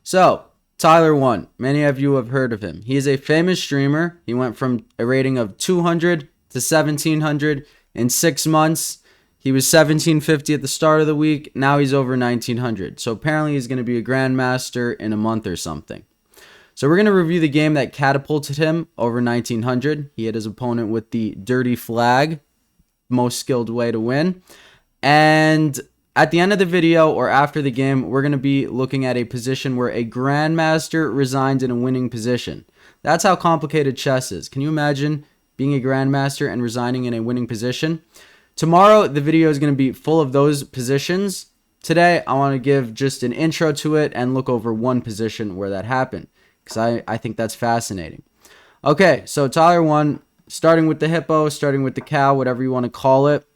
So, Tyler1, many of you have heard of him. He is a famous streamer. He went from a rating of 200 to 1700 in 6 months. He was 1750 at the start of the week. Now he's over 1900. So apparently he's going to be a Grandmaster in a month or something. So we're going to review the game that catapulted him over 1900. He hit his opponent with the dirty flag, most skilled way to win. And at the end of the video or after the game, we're going to be looking at a position where a Grandmaster resigns in a winning position. That's how complicated chess is. Can you imagine being a Grandmaster and resigning in a winning position? Tomorrow, the video is going to be full of those positions. Today, I want to give just an intro to it and look over one position where that happened, because I think that's fascinating. Okay, so Tyler1, starting with the hippo, starting with the cow, whatever you want to call it.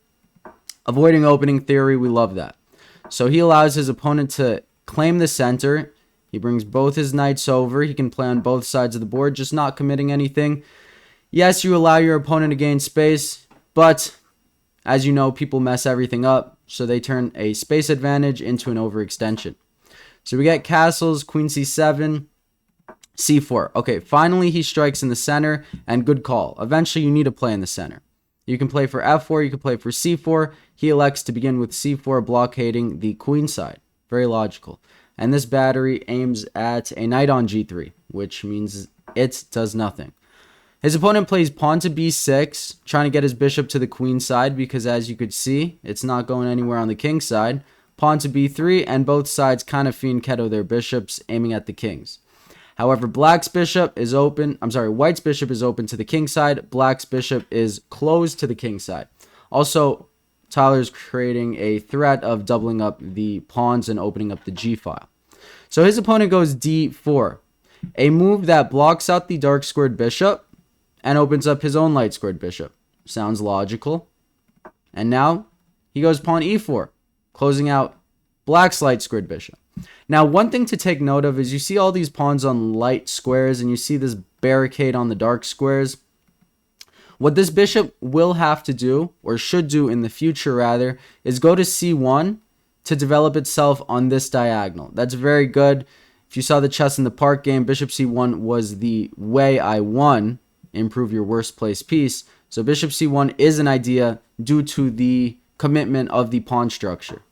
Avoiding opening theory, we love that. So he allows his opponent to claim the center. He brings both his knights over. He can play on both sides of the board, just not committing anything. Yes, you allow your opponent to gain space, but as you know, people mess everything up, so they turn a space advantage into an overextension. So we get castles, queen c7, c4. Okay, finally he strikes in the center, and good call. Eventually you need to play in the center. You can play for f4, you can play for c4. He elects to begin with c4, blockading the queen side. Very logical. And this battery aims at a knight on g3, which means it does nothing. His opponent plays pawn to b6, trying to get his bishop to the queen side, because as you could see, it's not going anywhere on the king side. Pawn to b3, and both sides kind of fianchetto their bishops, aiming at the kings. However, White's bishop is open to the king side. Black's bishop is closed to the king side. Also, Tyler's creating a threat of doubling up the pawns and opening up the g file. So his opponent goes d4, a move that blocks out the dark squared bishop and opens up his own light squared bishop. Sounds logical. And now he goes pawn e4, closing out Black's light squared bishop. Now, one thing to take note of is you see all these pawns on light squares and you see this barricade on the dark squares. What this bishop will have to do, or should do in the future rather, is go to c1 to develop itself on this diagonal. That's very good. If you saw the Chess in the Park game, bishop c1 was the way I won. Improve your worst place piece. So bishop c1 is an idea due to the commitment of the pawn structure.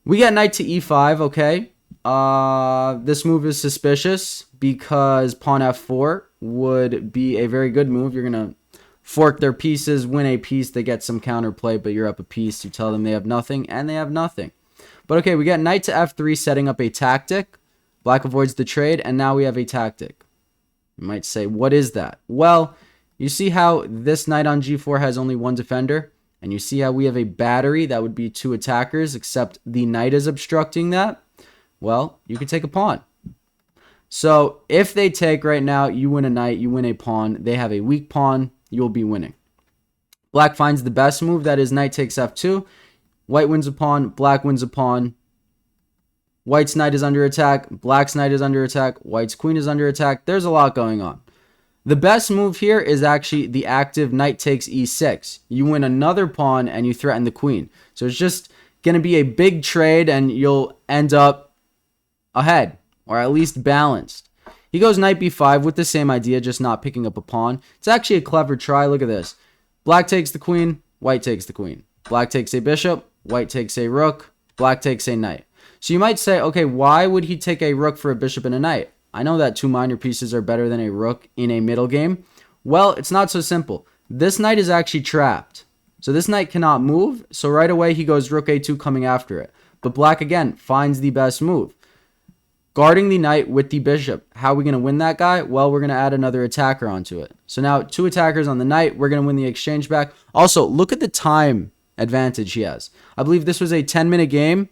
We get knight to e5, okay. This move is suspicious because pawn f4 would be a very good move. You're going to fork their pieces, win a piece, they get some counterplay, but you're up a piece. You tell them they have nothing, and they have nothing. But okay, we get knight to f3, setting up a tactic. Black avoids the trade, and now we have a tactic. You might say, what is that? Well, you see how this knight on g4 has only one defender? And you see how we have a battery that would be two attackers, except the knight is obstructing that? Well, you could take a pawn. So if they take right now, you win a knight, you win a pawn. They have a weak pawn, you'll be winning. Black finds the best move, that is knight takes f2. White wins a pawn, black wins a pawn. White's knight is under attack, black's knight is under attack, white's queen is under attack. There's a lot going on. The best move here is actually the active knight takes e6. You win another pawn and you threaten the queen. So it's just going to be a big trade and you'll end up ahead, or at least balanced. He goes knight b5 with the same idea, just not picking up a pawn. It's actually a clever try. Look at this. Black takes the queen, white takes the queen. Black takes a bishop, white takes a rook, black takes a knight. So you might say, okay, why would he take a rook for a bishop and a knight? I know that two minor pieces are better than a rook in a middle game. Well, it's not so simple. This knight is actually trapped. So this knight cannot move. So right away he goes rook a2 coming after it. But black again finds the best move. Guarding the knight with the bishop. How are we going to win that guy? Well, we're going to add another attacker onto it. So now two attackers on the knight. We're going to win the exchange back. Also, look at the time advantage he has. I believe this was a 10-minute game.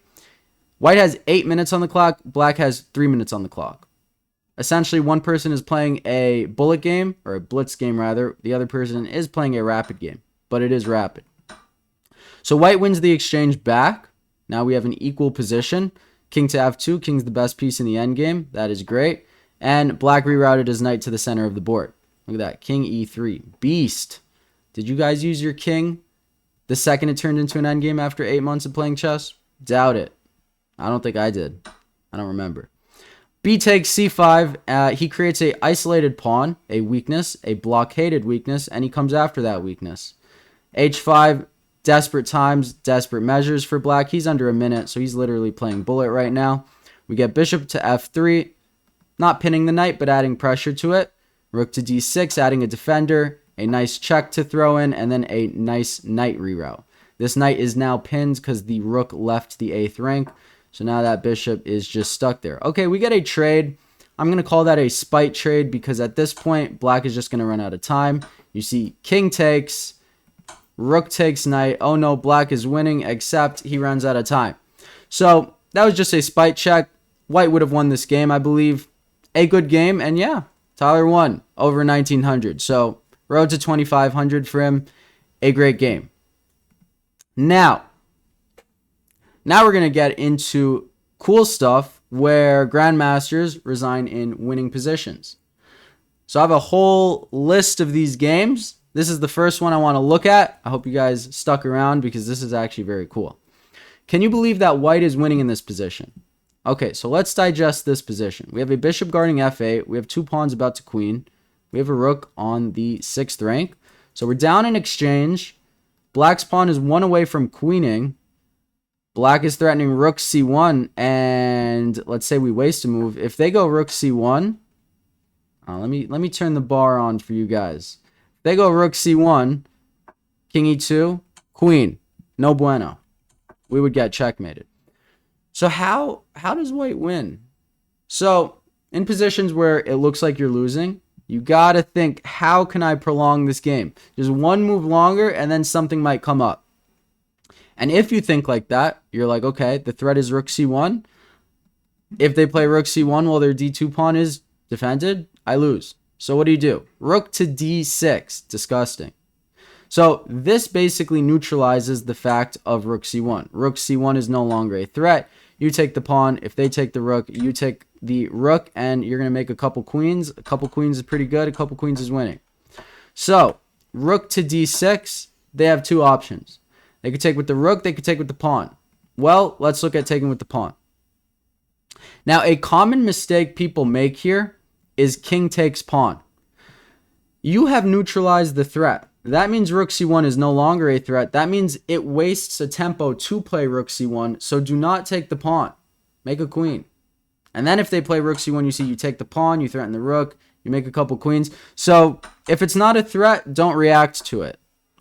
White has 8 minutes on the clock. Black has 3 minutes on the clock. Essentially, one person is playing a bullet game, or a blitz game rather. The other person is playing a rapid game, but it is rapid. So white wins the exchange back. Now we have an equal position. King to f2. King's the best piece in the endgame. That is great. And black rerouted his knight to the center of the board. Look at that. King e3. Beast. Did you guys use your king the second it turned into an endgame after 8 months of playing chess? Doubt it. I don't think I did. I don't remember. B takes c5. He creates a isolated pawn, a weakness, a blockaded weakness, and he comes after that weakness. H5, desperate times, desperate measures for black. He's under a minute, so he's literally playing bullet right now. We get bishop to f3, not pinning the knight, but adding pressure to it. Rook to d6, adding a defender, a nice check to throw in, and then a nice knight reroute. This knight is now pinned because the rook left the 8th rank. So now that bishop is just stuck there. Okay, we get a trade. I'm going to call that a spite trade because at this point, black is just going to run out of time. You see king takes, rook takes knight. Oh no, black is winning, except he runs out of time. So that was just a spite check. White would have won this game, I believe. A good game, and yeah, Tyler won over 1,900. So road to 2,500 for him. A great game. Now we're going to get into cool stuff where Grandmasters resign in winning positions. So I have a whole list of these games. This is the first one I want to look at. I hope you guys stuck around because this is actually very cool. Can you believe that white is winning in this position? Okay, so let's digest this position. We have a bishop guarding f8. We have 2 pawns about to queen. We have a rook on the 6th rank. So we're down in exchange. Black's pawn is 1 away from queening. Black is threatening rook c1, and let's say we waste a move. If they go rook c1, let me turn the bar on for you guys. If they go rook c1, king e2, queen, no bueno. We would get checkmated. So how does white win? So in positions where it looks like you're losing, you got to think, how can I prolong this game? Just one move longer, and then something might come up. And if you think like that, you're like, okay, the threat is rook c1. If they play rook c1 while their d2 pawn is defended, I lose. So what do? Rook to d6. Disgusting. So this basically neutralizes the fact of rook c1. Rook c1 is no longer a threat. You take the pawn. If they take the rook, you take the rook, and you're going to make a couple queens. A couple queens is pretty good. A couple queens is winning. So rook to d6, they have 2 options. They could take with the rook. They could take with the pawn. Well, let's look at taking with the pawn. Now, a common mistake people make here is king takes pawn. You have neutralized the threat. That means rook c1 is no longer a threat. That means it wastes a tempo to play rook c1. So do not take the pawn. Make a queen. And then if they play rook c1, you see you take the pawn, you threaten the rook, you make a couple queens. So if it's not a threat, don't react to it.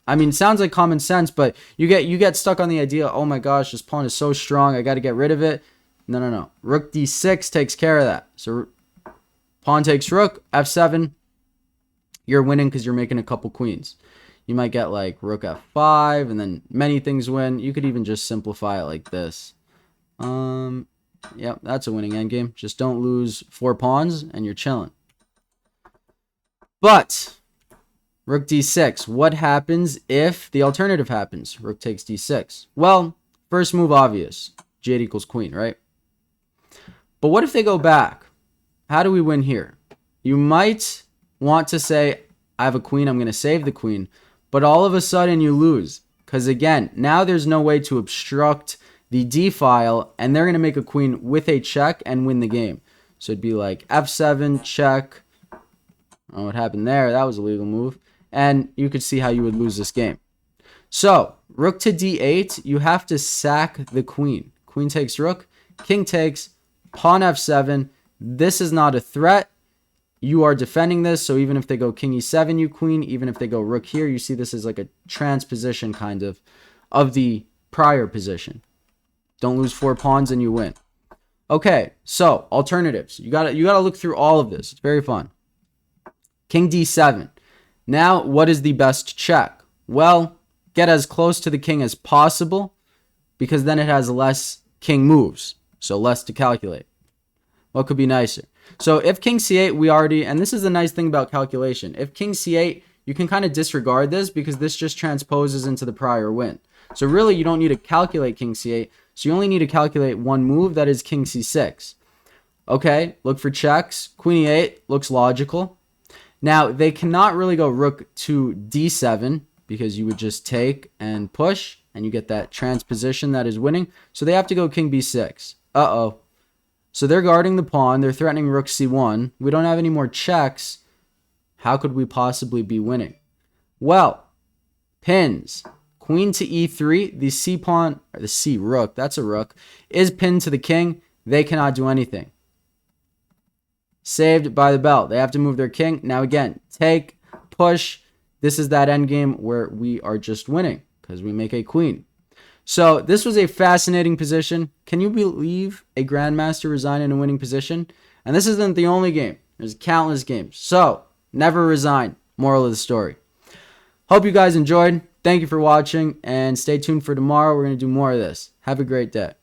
I mean, sounds like common sense, but you get stuck on the idea, oh my gosh, this pawn is so strong, I got to get rid of it. No. Rook d6 takes care of that. So pawn takes rook, f7. You're winning because you're making a couple queens. You might get like rook f5, and then many things win. You could even just simplify it like this. Yep, that's a winning endgame. Just don't lose 4 pawns, and you're chilling. But rook d6. What happens if the alternative happens? Rook takes d6. Well, first move obvious. J8 equals queen, right? But what if they go back? How do we win here? You might want to say, I have a queen, I'm going to save the queen. But all of a sudden you lose. Because again, now there's no way to obstruct the d file, and they're going to make a queen with a check and win the game. So it'd be like f7, check. Oh, what happened there? That was a legal move. And you could see how you would lose this game. So, rook to d8, you have to sack the queen. Queen takes rook, king takes, pawn f7. This is not a threat. You are defending this, so even if they go king e7, you queen. Even if they go rook here, you see this is like a transposition kind of the prior position. Don't lose 4 pawns and you win. Okay, so alternatives. You gotta look through all of this. It's very fun. King d7. Now, what is the best check? Well, get as close to the king as possible, because then it has less king moves, so less to calculate. What could be nicer? So if king c8, we already, and this is the nice thing about calculation. If king c8, you can kind of disregard this because this just transposes into the prior win. So really, you don't need to calculate king c8. So you only need to calculate one move, that is king c6. Okay, look for checks. Queen e8 looks logical. Now, they cannot really go rook to d7 because you would just take and push, and you get that transposition that is winning. So they have to go king b6. Uh-oh. So they're guarding the pawn. They're threatening rook c1. We don't have any more checks. How could we possibly be winning? Well, pins. Queen to e3. The c pawn, or the c rook, that's a rook, is pinned to the king. They cannot do anything. Saved by the bell. They have to move their king. Now again, take, push. This is that endgame where we are just winning because we make a queen. So this was a fascinating position. Can you believe a Grandmaster resign in a winning position? And this isn't the only game. There's countless games. So never resign. Moral of the story. Hope you guys enjoyed. Thank you for watching and stay tuned for tomorrow. We're going to do more of this. Have a great day.